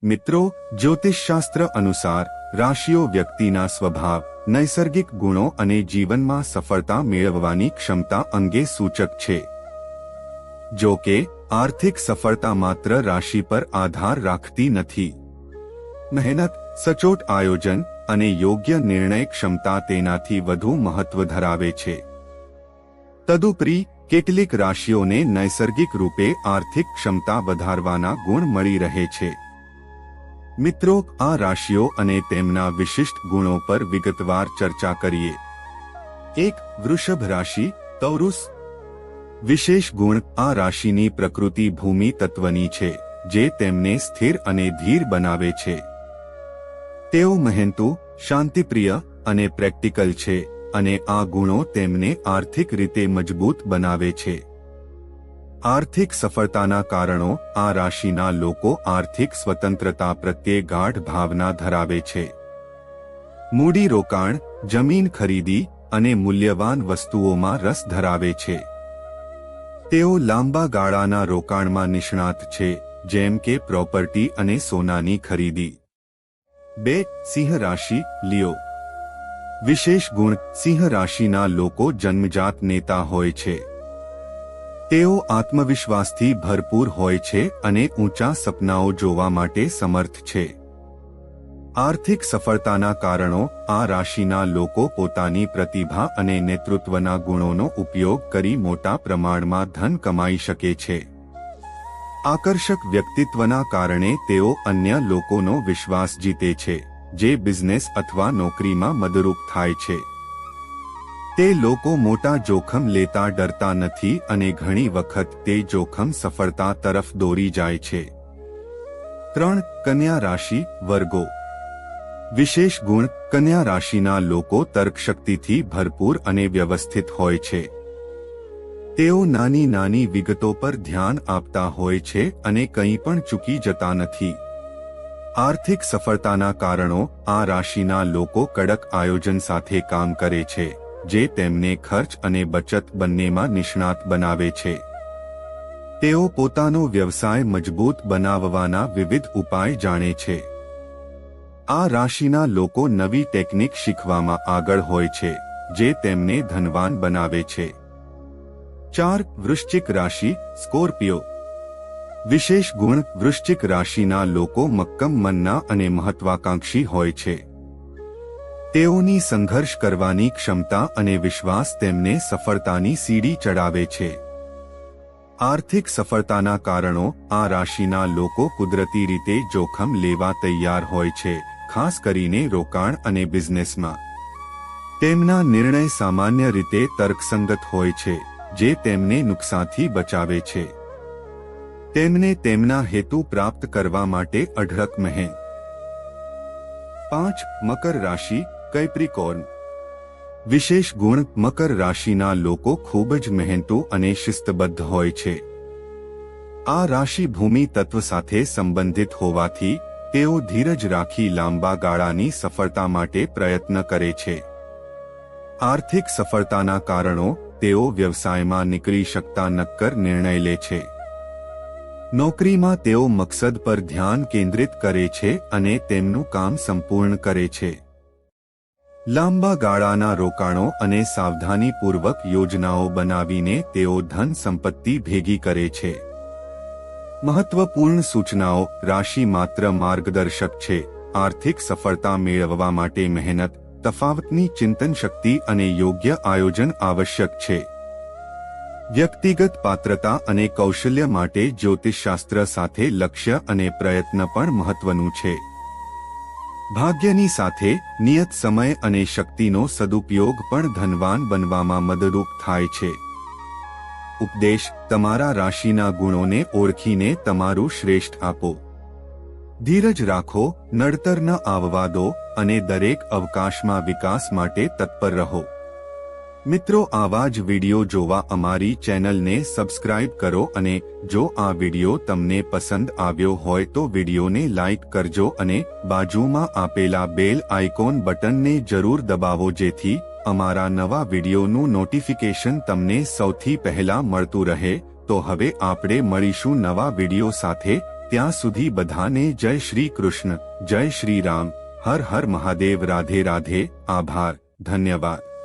મિત્રો, જ્યોતિષશાસ્ત્ર અનુસાર રાશિઓ વ્યક્તિના સ્વભાવ, નૈસર્ગિક ગુણો અને જીવનમાં સફળતા મેળવવાની ક્ષમતા અંગે સૂચક છે. જો કે આર્થિક સફળતા માત્ર રાશિ પર આધાર રાખતી નથી. મહેનત, સચોટ આયોજન અને યોગ્ય નિર્ણય ક્ષમતા તેનાથી વધુ મહત્વ ધરાવે છે. તદુપરી કેટલીક રાશિઓને નૈસર્ગિક રૂપે આર્થિક ક્ષમતા વધારવાના ગુણ મળી રહે છે. મિત્રો, આ રાશિઓ અને તેમના વિશિષ્ટ ગુણો પર વિગતવાર ચર્ચા કરીએ. 1. વૃષભ રાશિ, તૌરુસ. વિશેષ ગુણ: આ રાશિની પ્રકૃતિ ભૂમિ તત્વની છે, જે તેમને સ્થિર અને ધીર બનાવે છે. તેઓ મહેનતુ, શાંતિપ્રિય અને પ્રેક્ટિકલ છે, અને આ ગુણો તેમને આર્થિક રીતે મજબૂત બનાવે છે. આર્થિક સફળતાના કારણો: આ રાશિના લોકો આર્થિક સ્વતંત્રતા પ્રત્યે ગાઢ ભાવના ધરાવે છે. મૂડી રોકાણ, જમીન ખરીદી અને મૂલ્યવાન વસ્તુઓમાં રસ ધરાવે છે. તેઓ લાંબા ગાળાના રોકાણમાં નિષ્ણાત છે, જેમ કે પ્રોપર્ટી અને સોનાની ખરીદી. 2. સિંહ રાશિ, લિયો. વિશેષ ગુણ: સિંહ રાશિના લોકો જન્મજાત નેતા હોય છે. તેઓ આત્મવિશ્વાસથી ભરપૂર હોય છે અને ઊંચા સપનાઓ જોવા માટે સમર્થ છે. આર્થિક સફળતાના કારણો: આ રાશિના લોકો પોતાની પ્રતિભા અને નેતૃત્વના ગુણોનો ઉપયોગ કરી મોટા પ્રમાણમાં ધન કમાઈ શકે છે. આકર્ષક વ્યક્તિત્વના કારણે તેઓ અન્ય લોકોનો વિશ્વાસ જીતે છે, જે બિઝનેસ અથવા નોકરીમાં મદદરૂપ થાય છે. તે લોકો મોટા જોખમ લેતા ડરતા નથી અને ઘણી વખત તે જોખમ સફળતા તરફ દોરી જાય છે. 3. કન્યા રાશિ, વર્ગો. વિશેષ ગુણ: કન્યા રાશિના લોકો તર્કશક્તિથી ભરપૂર અને વ્યવસ્થિત હોય છે. તેઓ નાની નાની વિગતો પર ધ્યાન આપતા હોય છે અને કંઈ પણ ચૂકી જતા નથી. આર્થિક સફળતાના કારણો: આ રાશિના લોકો કડક આયોજન સાથે કામ કરે છે, જે તેમને ખર્ચ અને બચત બંનેમાં નિષ્ણાત બનાવે છે. તેઓ પોતાનો વ્યવસાય મજબૂત બનાવવાના વિવિધ ઉપાય જાણે છે. આ રાશિના લોકો નવી ટેકનિક શીખવામાં આગળ હોય છે, જે તેમને ધનવાન બનાવે છે. 4. વૃશ્ચિક રાશિ, સ્કોર્પિયો. વિશેષ ગુણ: વૃશ્ચિક રાશિના લોકો મક્કમ મનના અને મહત્વાકાંક્ષી હોય છે. તેઓની સંઘર્ષ કરવાની ક્ષમતા અને વિશ્વાસ તેમને સફળતાની સીડી ચડાવે છે. આર્થિક સફળતાના કારણો: આ રાશિના લોકો કુદરતી રીતે જોખમ લેવા તૈયાર હોય છે, ખાસ કરીને રોકાણ અને બિઝનેસમાં. તેમના નિર્ણય સામાન્ય રીતે તર્કસંગત હોય છે, જે તેમને નુકસાનથી બચાવે છે. તેમને તેમના હેતુ પ્રાપ્ત કરવા માટે અઢળક મહેનત. 5. મકર રાશિ, કેપ્રિકોર્ન. વિશેષ ગુણ: મકર રાશિના લોકો ખૂબ જ મહેનતુ અને શિસ્તબદ્ધ હોય છે. આ રાશિ ભૂમિ તત્વ સાથે સંબંધિત હોવાથી તેઓ ધીરજ રાખી લાંબા ગાળાની સફળતા માટે પ્રયત્ન કરે છે. આર્થિક સફળતાના કારણો: તેઓ વ્યવસાયમાં નીકળી શકતા નક્કર નિર્ણય લે છે. નોકરીમાં તેઓ મકસદ પર ધ્યાન કેન્દ્રિત કરે છે અને તેમનું કામ સંપૂર્ણ કરે છે. લાંબા ગાળાના રોકાણો અને સાવધાનીપૂર્વક યોજનાઓ બનાવીને તેઓ ધન સંપત્તિ ભેગી કરે છે. મહત્વપૂર્ણ સૂચનાઓ: રાશિ માત્ર માર્ગદર્શક છે. આર્થિક સફળતા મેળવવા માટે મહેનત, તફાવતની ચિંતન શક્તિ અને યોગ્ય આયોજન આવશ્યક છે. વ્યક્તિગત પાત્રતા અને કૌશલ્ય માટે જ્યોતિષશાસ્ત્ર સાથે લક્ષ્ય અને પ્રયત્ન પણ મહત્વનું છે. ભાગ્યની સાથે નિયત સમય અને શક્તિનો સદુપયોગ પણ ધનવાન બનવામાં મદદરૂપ થાય છે. ઉપદેશ: તમારા રાશિના ગુણોને ઓળખીને તમારું શ્રેષ્ઠ આપો. ધીરજ રાખો, નડતર ન આવવા દો અને દરેક અવકાશમાં વિકાસ માટે તત્પર રહો. મિત્રો, આવા જ વિડિયો જોવા અમારી ચેનલને સબસ્ક્રાઇબ કરો અને જો આ વિડિયો તમને પસંદ આવ્યો હોય તો વિડિયોને લાઇક કરજો અને બાજુમાં આપેલા બેલ આઇકોન બટનને જરૂર દબાવો જેથી અમારા નવા વિડિયોનું નોટિફિકેશન તમને સૌથી પહેલા મળતું રહે. તો હવે આપણે મળીશું નવા વિડિયો સાથે. ત્યાં સુધી બધાને જય શ્રી કૃષ્ણ, જય શ્રી રામ, હર હર મહાદેવ, રાધે રાધે, આભાર, ધન્યવાદ.